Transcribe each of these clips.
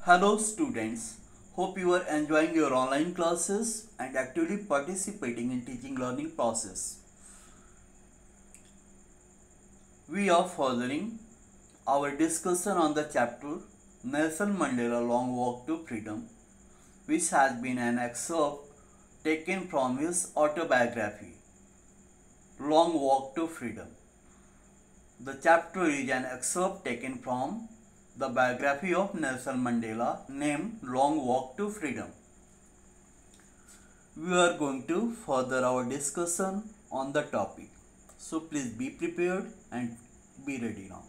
Hello students, hope you are enjoying your online classes and actively participating in teaching learning process. We are furthering our discussion on the chapter Nelson Mandela Long Walk to Freedom, which has been an excerpt taken from his autobiography Long Walk to Freedom. The chapter is an excerpt taken from the biography of Nelson Mandela named Long Walk to Freedom. We are going to further our discussion on the topic. So please be prepared and be ready now.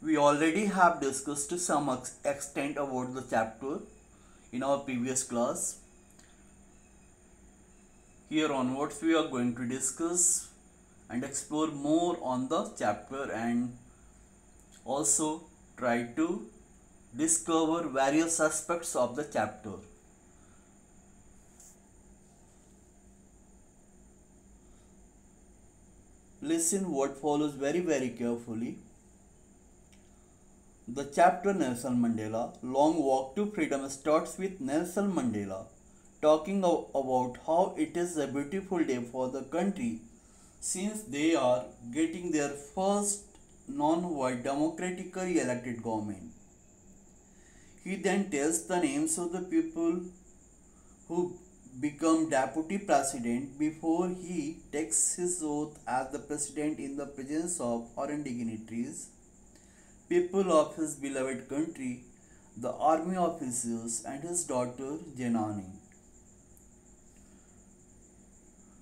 We already have discussed to some extent about the chapter in our previous class. Here onwards we are going to discuss and explore more on the chapter and also try to discover various aspects of the chapter. Listen what follows very carefully. The chapter Nelson Mandela, Long Walk to Freedom starts with Nelson Mandela talking about how it is a beautiful day for the country since they are getting their first non-white democratically elected government. He then tells the names of the people who become deputy president before he takes his oath as the president in the presence of foreign dignitaries, people of his beloved country, the army officers and his daughter Janani.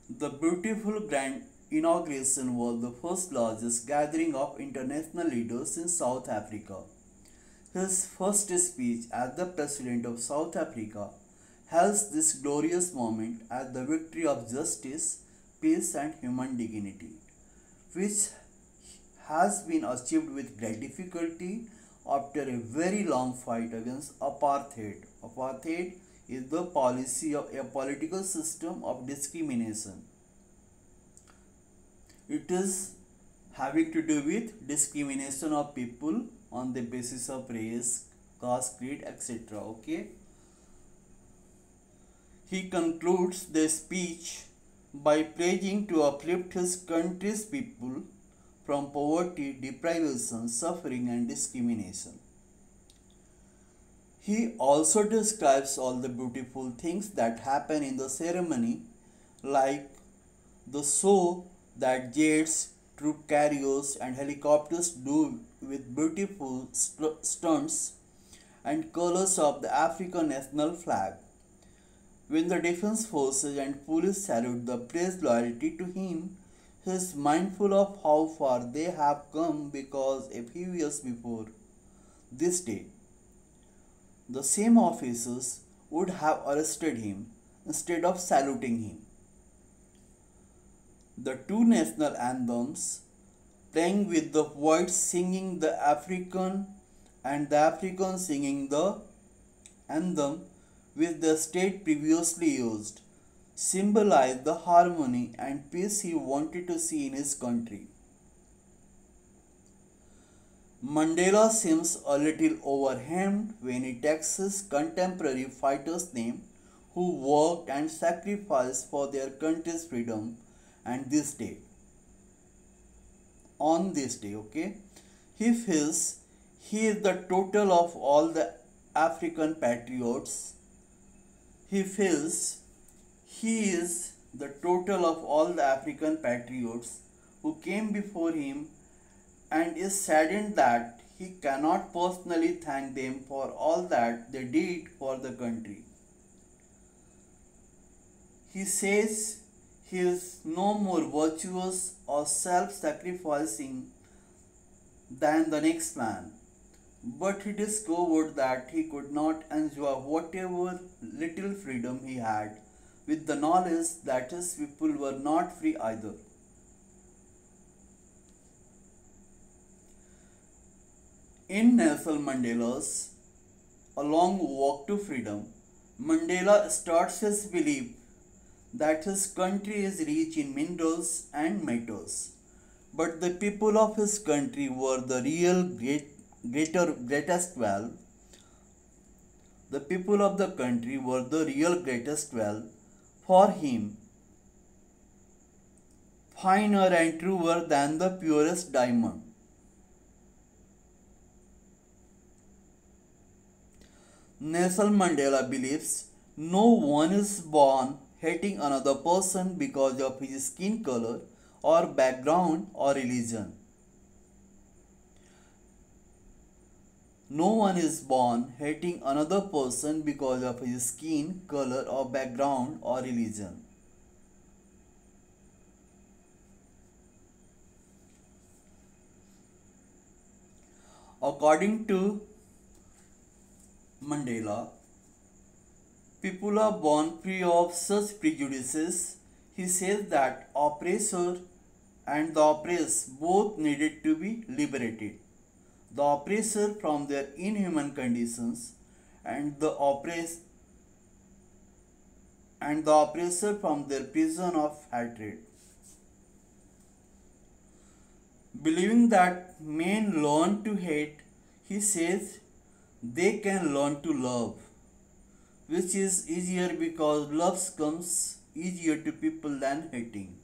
The beautiful grand inauguration was the first largest gathering of international leaders in South Africa. His first speech as the President of South Africa hails this glorious moment as the victory of justice, peace and human dignity, which has been achieved with great difficulty after a very long fight against apartheid. Apartheid is the policy of a political system of discrimination. It is having to do with discrimination of people on the basis of race, caste, creed, etc. Okay. He concludes the speech by pledging to uplift his country's people from poverty, deprivation, suffering and discrimination. He also describes all the beautiful things that happen in the ceremony, like the show that jets, troop carriers and helicopters do with beautiful stunts and colors of the African national flag. When the defense forces and police salute the pledge loyalty to him, he is mindful of how far they have come because a few years before this day, the same officers would have arrested him instead of saluting him. The two national anthems, playing with the whites singing the African and the Africans singing the anthem which the state previously used, symbolize the harmony and peace he wanted to see in his country. Mandela seems a little overwhelmed when he takes his contemporary fighters' name who worked and sacrificed for their country's freedom and this day. On this day, okay, he feels he is the total of all the African patriots. He feels he is the total of all the African patriots who came before him and is saddened that he cannot personally thank them for all that they did for the country. He says he is no more virtuous or self-sacrificing than the next man, but he discovered that he could not enjoy whatever little freedom he had with the knowledge that his people were not free either. In Nelson Mandela's A Long Walk to Freedom, Mandela starts his belief that his country is rich in minerals and metals, But the people of his country were the real greatest wealth. The people of the country were the real greatest wealth for him, finer and truer than the purest diamond. Nelson Mandela believes no one is born hating another person because of his skin color or background or religion. No one is born hating another person because of his skin color or background or religion. According to Mandela, people are born free of such prejudices. He says that oppressor and the oppressed both needed to be liberated. The oppressor from their inhuman conditions and the oppressor from their prison of hatred. Believing that men learn to hate, he says they can learn to love, which is easier because love comes easier to people than hating.